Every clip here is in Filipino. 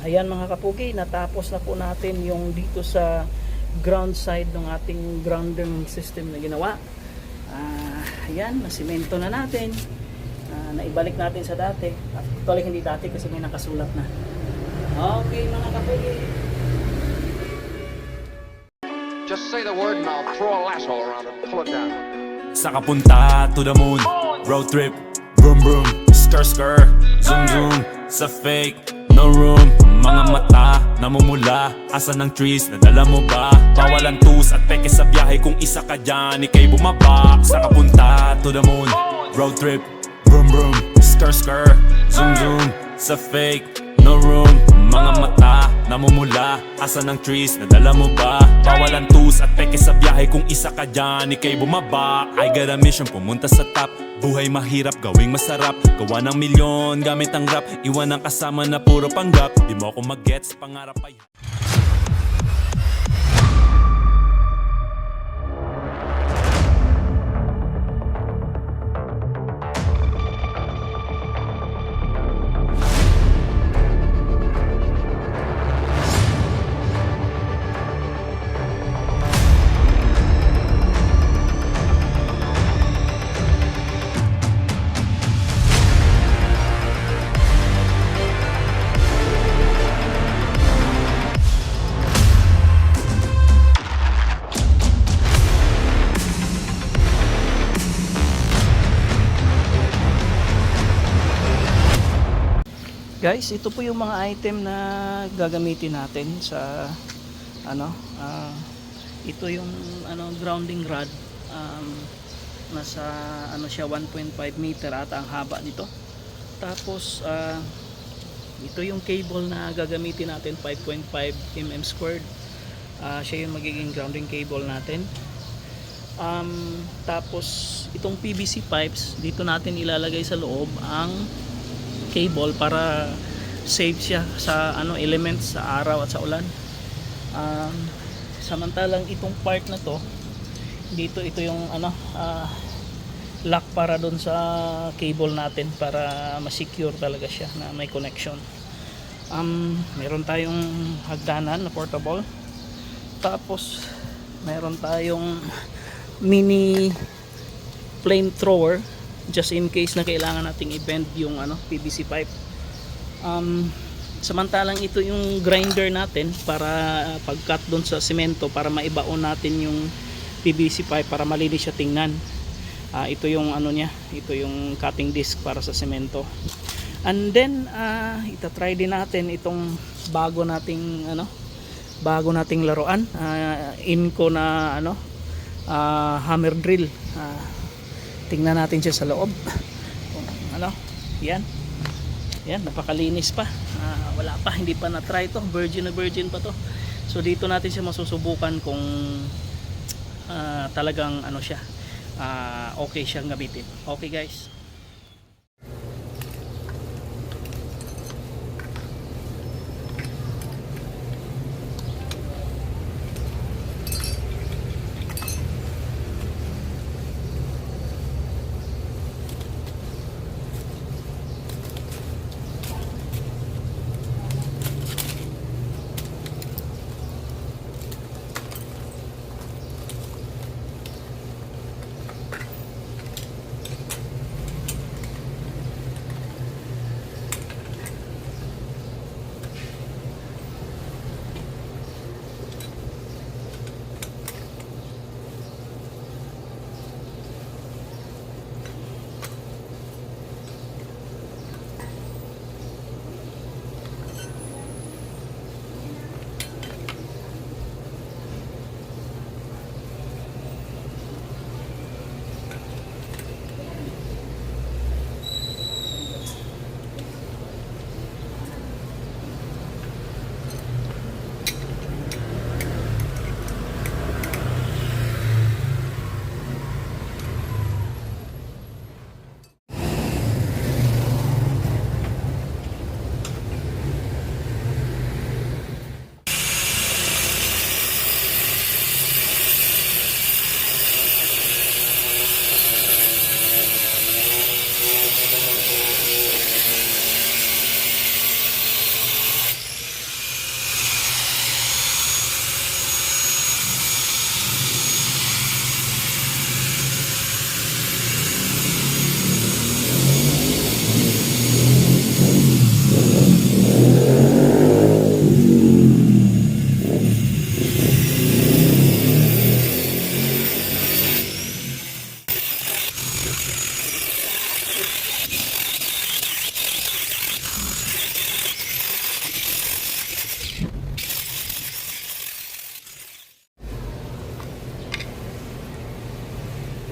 Ayan mga kapugi, natapos na po natin yung dito sa ground side ng ating grounding system na ginawa. Ayan, nasimento na natin. Naibalik natin sa dati. Actually hindi dati kasi may nakasulat na. Okay mga kapugi. Just say the word and I'll throw a lasso around it and pull it down. Sa kapunta to the moon, road trip, vroom vroom, skr skr, zoom zoom, sa fake, no room. Mga mata, namumula, asa ng trees, nadala mo ba? Bawalan tus at peke sa biyahe kung isa ka dyan, ikay bumaba. Sa kapunta to the moon, road trip, vroom vroom, skr skr, zoom zoom, sa fake, no room. Mga mata, namumula, asa ng trees, nadala mo ba? Bawalan tus at peke sa biyahe kung isa ka dyan, ikay bumaba. I got a mission, pumunta sa top. Buhay mahirap, gawing masarap. Gawa ng milyon, gamit ang rap. Iwan ang kasama na puro panggap. Di mo ako mag-gets, pangarap ay Guys, ito po yung mga item na gagamitin natin sa ito yung grounding rod. Nasa siya 1.5 meter ata ang haba nito. Tapos ito yung cable na gagamitin natin, 5.5 mm squared. Siya yung magiging grounding cable natin. Tapos itong PVC pipes, dito natin ilalagay sa loob ang cable para safe siya sa elements sa araw at sa ulan. Samantalang itong part na to dito, ito yung lock para doon sa cable natin para ma-secure talaga siya na may connection. Meron tayong hagdanan na portable. Tapos meron tayong mini flamethrower just in case na kailangan nating i-bend yung PVC pipe. Samantalang ito yung grinder natin para pag-cut doon sa semento para maibaon natin yung PVC pipe para malinis siya tingnan. Ito yung niya, ito yung cutting disc para sa semento. And then itatry din natin itong bago nating laruan, Inco na hammer drill. Tingnan natin siya sa loob kung yan, napakalinis pa. Wala pa, hindi pa na try to, virgin pa to. So dito natin siya masusubukan kung talagang siya okay siyang gamitin. Okay guys.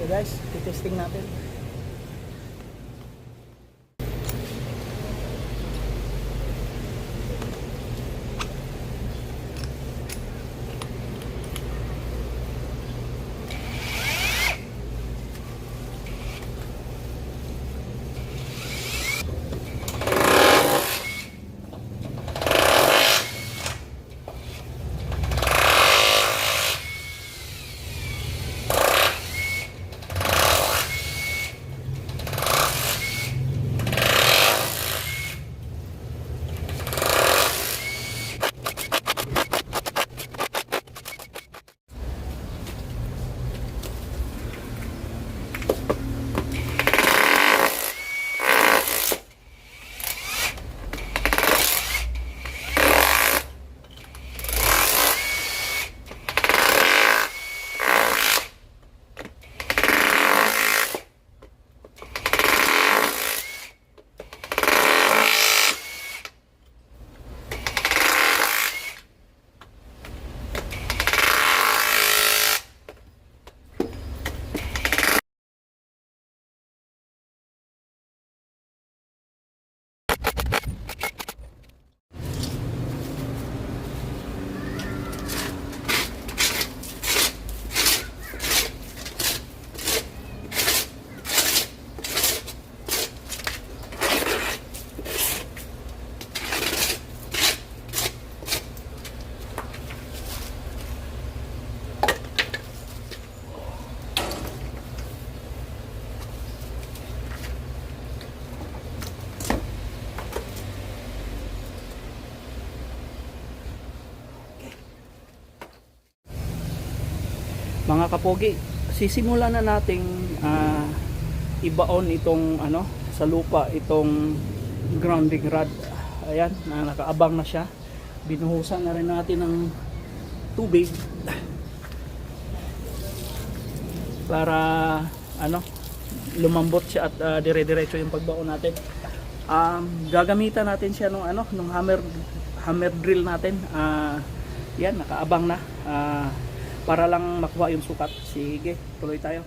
So guys, titesting natin. Mga kapogi, sisimulan na nating ibaon itong ano sa lupa, itong grounding rod. Ayan, nakaabang na siya. Binuhusan na rin natin ng tubig para ano lumambot siya at dire-diretso yung pagbaon natin. Gagamitan natin siya nung ano, nung hammer drill natin. Yan, nakaabang na. Para lang makuha yung sukat. Sige, tuloy tayo.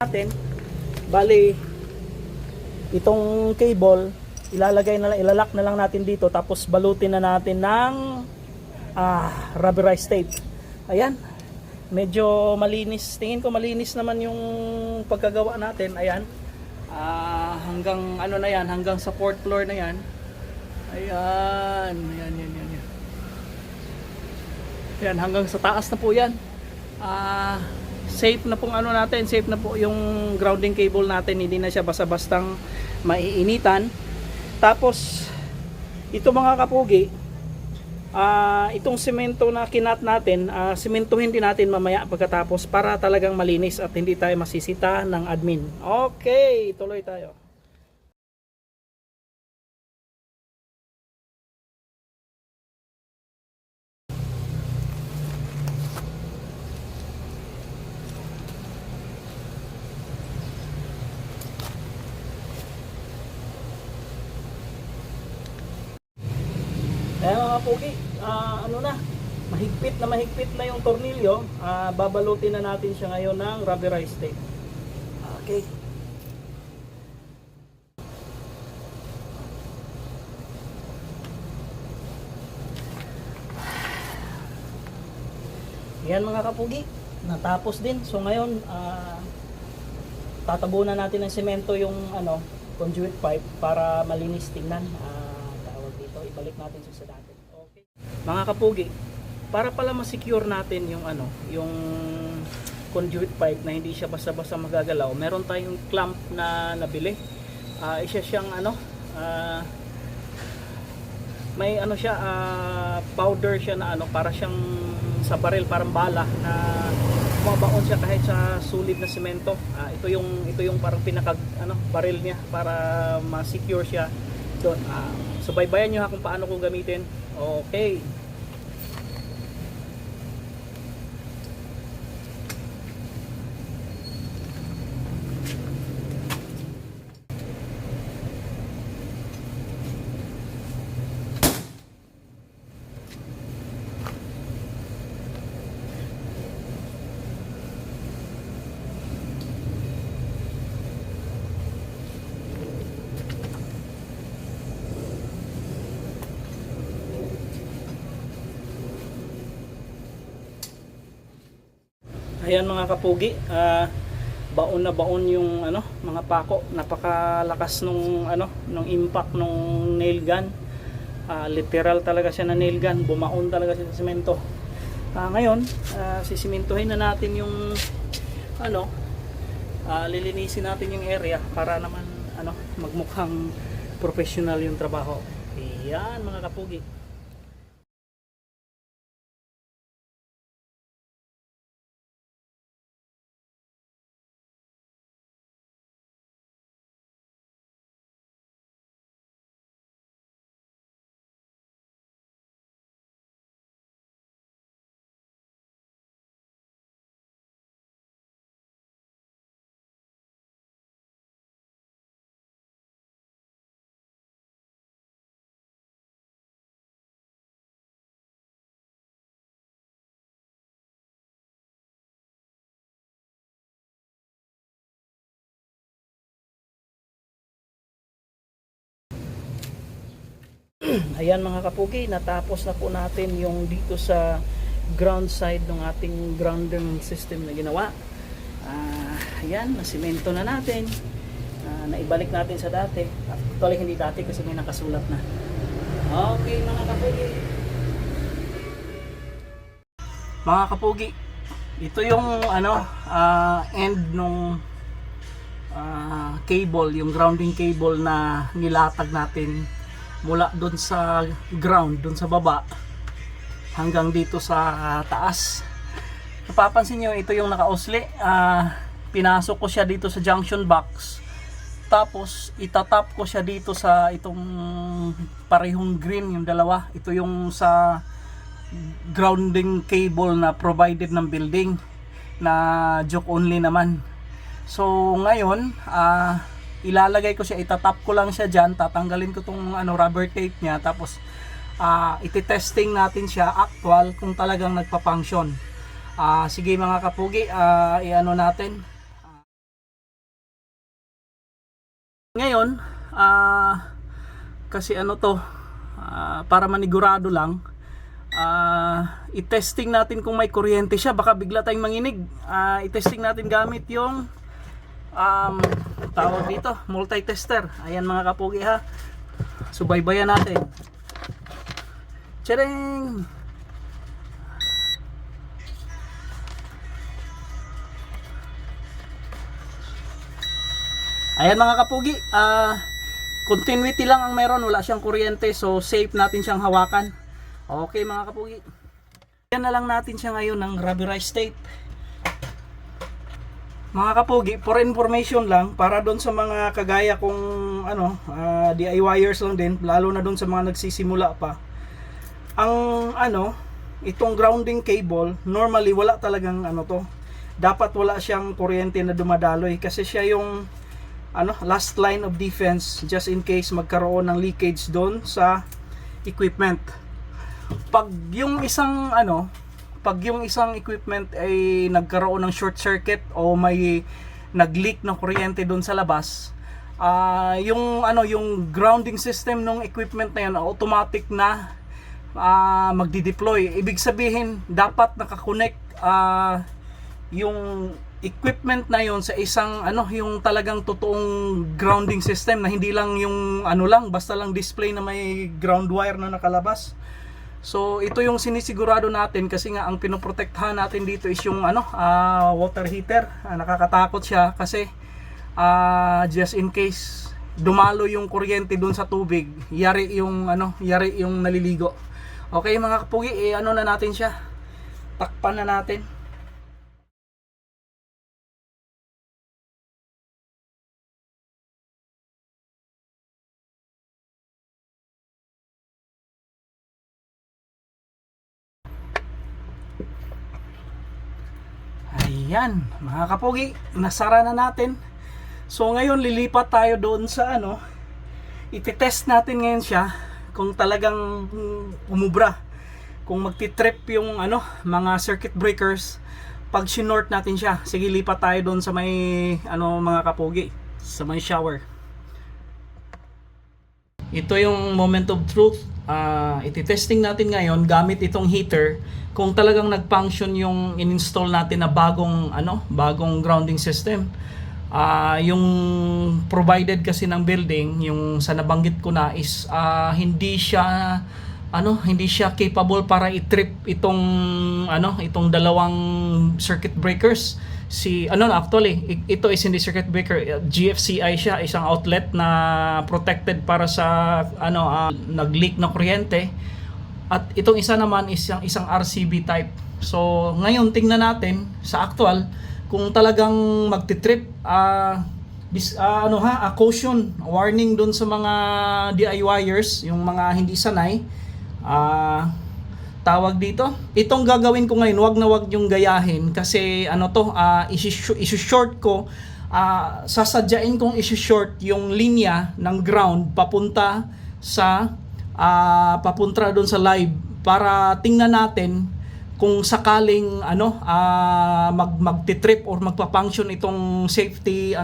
natin. Bali, itong cable, ilalak na lang natin dito, tapos balutin na natin ng rubberized tape. Ayan, medyo malinis. Tingin ko malinis naman yung pagkagawa natin. Ayan, hanggang ano na yan, hanggang sa fourth floor na yan. Ayan, yan, hanggang sa taas na po yan. Safe na pong ano natin, safe na po yung grounding cable natin, hindi na siya basta-bastang maiinitan. Tapos ito mga kapugi, itong semento na kinat natin, sementuhin din natin mamaya pagkatapos para talagang malinis at hindi tayo masisita ng admin. Okay, tuloy tayo. Kaya mga pugi, ano na, mahigpit na yung tornilyo. Babalutin na natin siya ngayon ng rubberized tape. Okay. Yan mga kapugi, natapos din. So ngayon, tatabunan natin ng semento yung conduit pipe para malinis tingnan. Ibalik natin sa dati. Okay. Mga kapugi, para pala ma-secure natin yung yung conduit pipe na hindi siya basta-basta magagalaw, meron tayong clamp na nabili. Isa siyang may siya, powder siya na para siyang sa baril, parang bala na bumabaon siya kahit sa sulit na semento. Ito yung parang pinaka baril niya para ma-secure siya doon. Subaybayan nyo kung paano kong gamitin. Okay. Ayan mga kapugi, baon na baon yung mga pako. Napakalakas nung impact nung nail gun. Literal talaga siya na nail gun, bumaon talaga siya sa semento. Ngayon, sisimentohin na natin yung lilinisin natin yung area para naman magmukhang professional yung trabaho. Ayan mga kapugi. Ayan mga kapugi, natapos na po natin yung dito sa ground side ng ating grounding system na ginawa. Ayan, nasimento na natin. Naibalik natin sa dati. Actually hindi dati kasi may nakasulat na. Okay mga kapugi. Mga kapugi, ito yung end nung cable, yung grounding cable na nilatag natin mula doon sa ground, doon sa baba hanggang dito sa taas. Napapansin nyo, ito yung nakausli. Pinasok ko siya dito sa junction box, tapos itatap ko siya dito sa itong parehong green, yung dalawa. Ito yung sa grounding cable na provided ng building na joke only naman. So ngayon, ilalagay ko siya, itatap ko lang siya dyan, tatanggalin ko tong rubber tape niya, tapos ititesting natin siya actual kung talagang nagpa-function. Sige mga kapugi, i-ano natin, Ngayon, kasi ano to, para manigurado lang, i-testing natin kung may kuryente siya. Baka bigla tayong manginig. I-testing natin gamit yung tawag dito, multi-tester. Ayan mga kapugi ha. Subaybayan natin. Tcharing! Ayan mga kapugi, continuity lang ang meron, wala siyang kuryente, so safe natin siyang hawakan. Okay mga kapugi. Yan na lang natin siya ngayon ng rubberized tape. Mga kapugi, for information lang, para doon sa mga kagaya kong DIYers lang din, lalo na doon sa mga nagsisimula pa. Ang itong grounding cable, normally wala talagang dapat wala siyang kuryente na dumadaloy kasi siya yung last line of defense just in case magkaroon ng leakage doon sa equipment. Pag yung isang equipment ay nagkaroon ng short circuit o may nag-leak ng kuryente doon sa labas, yung grounding system ng equipment na yun automatic na magdi-deploy. Ibig sabihin dapat nakakonect yung equipment na yon sa isang yung talagang totoong grounding system na hindi lang yung basta lang display na may ground wire na nakalabas. So ito yung sinisigurado natin kasi nga ang pinoprotektahan natin dito is yung water heater. Nakakatakot siya kasi just in case dumalo yung kuryente dun sa tubig, yari yung naliligo. Okay mga kapugi, na natin siya. Takpan na natin. Ayan, mga kapugi, nasara na natin. So ngayon lilipat tayo doon sa iti-test natin ngayon siya kung talagang umubra. Kung magti-trip yung mga circuit breakers pag sinort natin siya. Sige, lipat tayo doon sa may mga kapugi, sa may shower. Ito yung moment of truth. Iti-testing natin ngayon gamit itong heater kung talagang nag-function yung in-install natin na bagong grounding system. Yung provided kasi ng building, yung sa nabanggit ko na is hindi siya capable para i-trip itong dalawang circuit breakers. Ito is hindi circuit breaker, GFCI siya, isang outlet na protected para sa nag-leak na kuryente. At itong isa naman is isang RCB type. So ngayon tingnan natin sa actual kung talagang magti-trip. Caution, warning dun sa mga DIYers, yung mga hindi sanay. Tawag dito, itong gagawin ko ngayon, wag yung gayahin kasi isi-short ko, sasadyain kong isi-short yung linya ng ground papunta doon sa live para tingnan natin kung sakaling magti-trip or magpa-function itong safety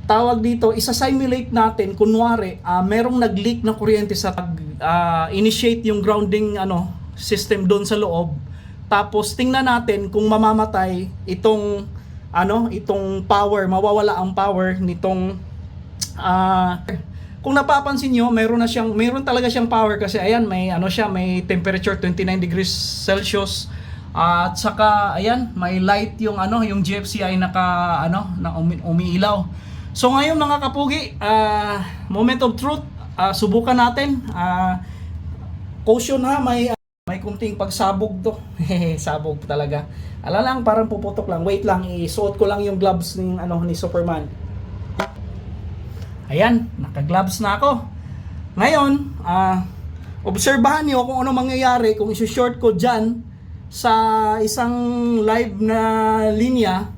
tawag dito, isa-simulate natin kunwari merong nag-leak na kuryente sa initiate yung grounding system doon sa loob. Tapos tingnan natin kung mamamatay itong power, mawawala ang power nitong kung napapansin nyo, meron talaga siyang power kasi ayan, may temperature 29 degrees Celsius. At saka ayan, may light yung GFCI na umiilaw. So ngayon mga kapugi, moment of truth, subukan natin. Caution ha, may kunting pagsabog to. Sabog talaga. Lang, parang puputok lang. Wait lang, isuot ko lang yung gloves ni Superman. Ayan, naka-gloves na ako. Ngayon, obserbahan niyo kung ano mangyayari kung i-short ko dyan sa isang live na linya.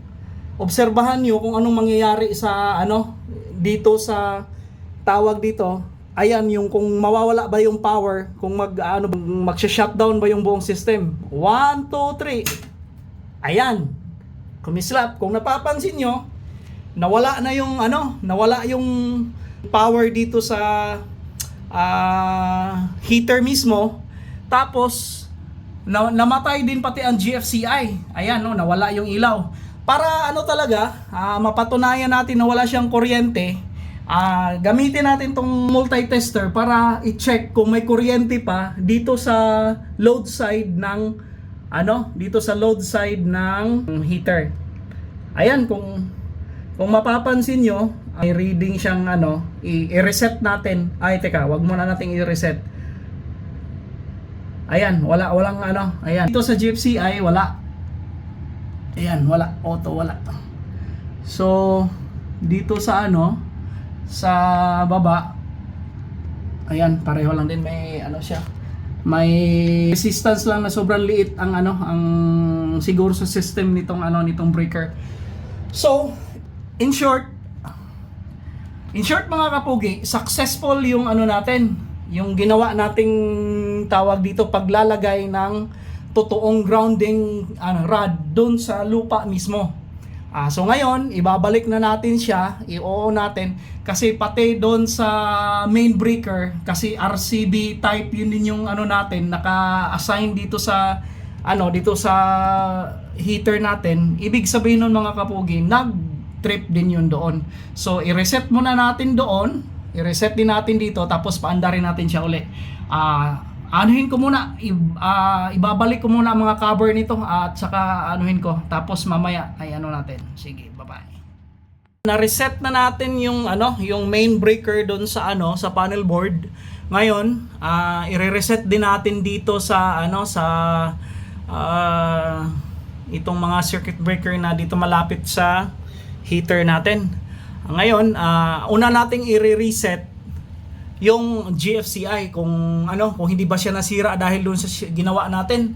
Obserbahan niyo kung anong mangyayari sa dito sa tawag dito. Ayan, yung kung mawawala ba yung power, kung magsha-shutdown ba yung buong system. 1, 2, 3. Ayan. Kumislap. Kung napapansin nyo, nawala na yung nawala yung power dito sa heater mismo. Tapos namatay din pati ang GFCI. Ayan, no, nawala yung ilaw. Para talaga, mapatunayan natin na wala siyang kuryente, gamitin natin tong multi-tester para i-check kung may kuryente pa dito sa load side ng heater. Ayan, kung mapapansin nyo, may reading siyang i-reset natin. Ay, teka, wag muna nating i-reset. Ayan, walang ayan. Dito sa GFCI, wala. Ayan, wala. Auto, wala. So, dito sa sa baba, ayan, pareho lang din. May siya. May resistance lang na sobrang liit ang ang siguro sa system nitong breaker. So, in short mga kapugi, successful yung natin, yung ginawa nating tawag dito paglalagay ng totoong grounding rod doon sa lupa mismo. So ngayon, ibabalik na natin siya, i-on natin kasi pati doon sa main breaker, kasi RCB type yun din yung natin naka-assign dito sa dito sa heater natin. Ibig sabihin nun mga kapugi, nag-trip din yun doon. So i-reset muna natin doon, i-reset din natin dito, tapos paandarin natin siya uli. Anuhin ko muna, ibabalik ko muna ang mga cover nito at saka anuhin ko, tapos mamaya ay natin. Sige, bye-bye. Na-reset na natin yung yung main breaker doon sa sa panel board. Ngayon, i-reset din natin dito sa itong mga circuit breaker na dito malapit sa heater natin. Ngayon, una nating i-reset yung GFCI kung hindi ba siya nasira dahil doon sa ginawa natin.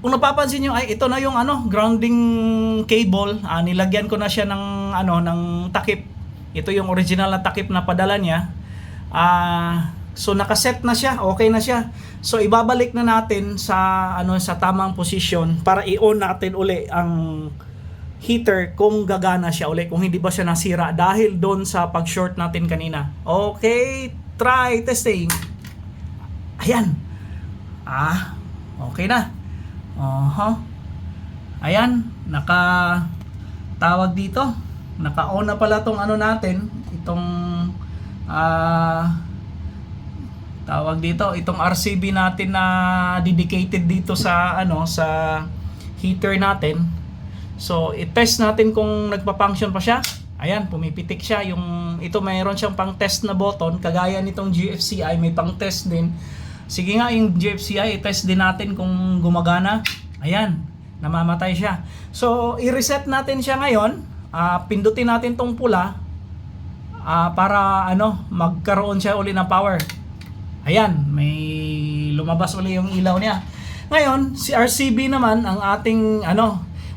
Kung napapansin niyo, ay ito na yung grounding cable. Nilagyan ko na siya ng ng takip. Ito yung original na takip na padala niya. So nakaset na siya, okay na siya. So ibabalik na natin sa sa tamang posisyon para i-on natin uli ang heater kung gagana siya uli, kung hindi ba siya nasira dahil doon sa pag-short natin kanina. Okay, try testing. Ayan. Okay na. Ayan, tawag dito. Naka-on na pala tong natin, itong tawag dito, itong RCB natin na dedicated dito sa sa heater natin. So, i-test natin kung nagpa-function pa siya. Ayan, pumipitik siya. Ito mayroon siyang pang-test na button. Kagaya nitong GFCI, may pang-test din. Sige nga, yung GFCI, i-test din natin kung gumagana. Ayan, namamatay siya. So, i-reset natin siya ngayon. Pindutin natin tong pula para magkaroon siya uli ng power. Ayan, may lumabas uli yung ilaw niya. Ngayon, si RCB naman, ang ating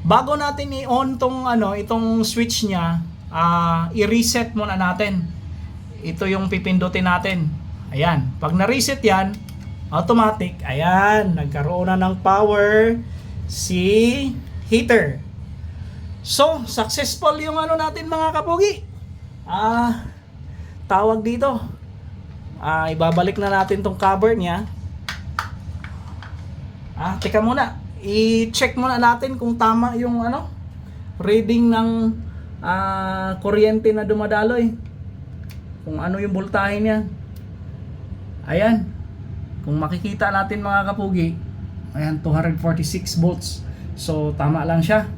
bago natin i-on tong itong switch niya, i-reset muna natin. Ito yung pipindutin natin. Ayan, pag na-reset yan, automatic, ayan, nagkaroon na ng power si heater. So, successful yung natin mga kapogi. Tawag dito. Ibabalik na natin tong cover niya. Teka muna. I-check muna natin kung tama yung reading ng kuryente na dumadaloy. Kung ano yung voltahe niya. Ayan. Kung makikita natin mga kapugi, ayan, 246 volts. So tama lang siya.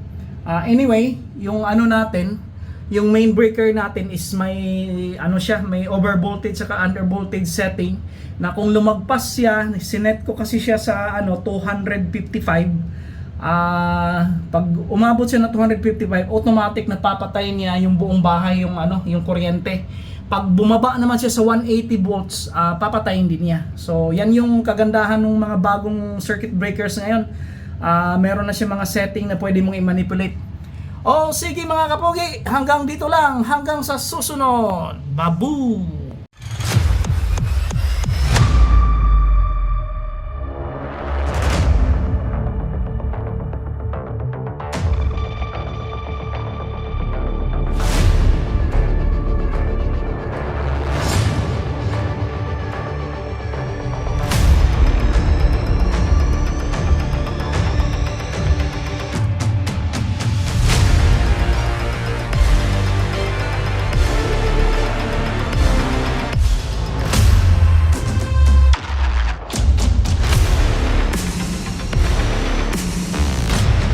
Anyway, yung natin, yung main breaker natin is may may over voltage saka under voltage setting na kung lumagpas siya, sinet ko kasi siya sa 255. Pag umabot siya na 255, automatic napapatay niya yung buong bahay yung kuryente. Pag bumaba naman siya sa 180 volts, papatayin din niya. So yan yung kagandahan ng mga bagong circuit breakers ngayon. Meron na siya mga setting na pwede mong i-manipulate. Sige mga kapogi, hanggang dito lang, hanggang sa susunod. Babu!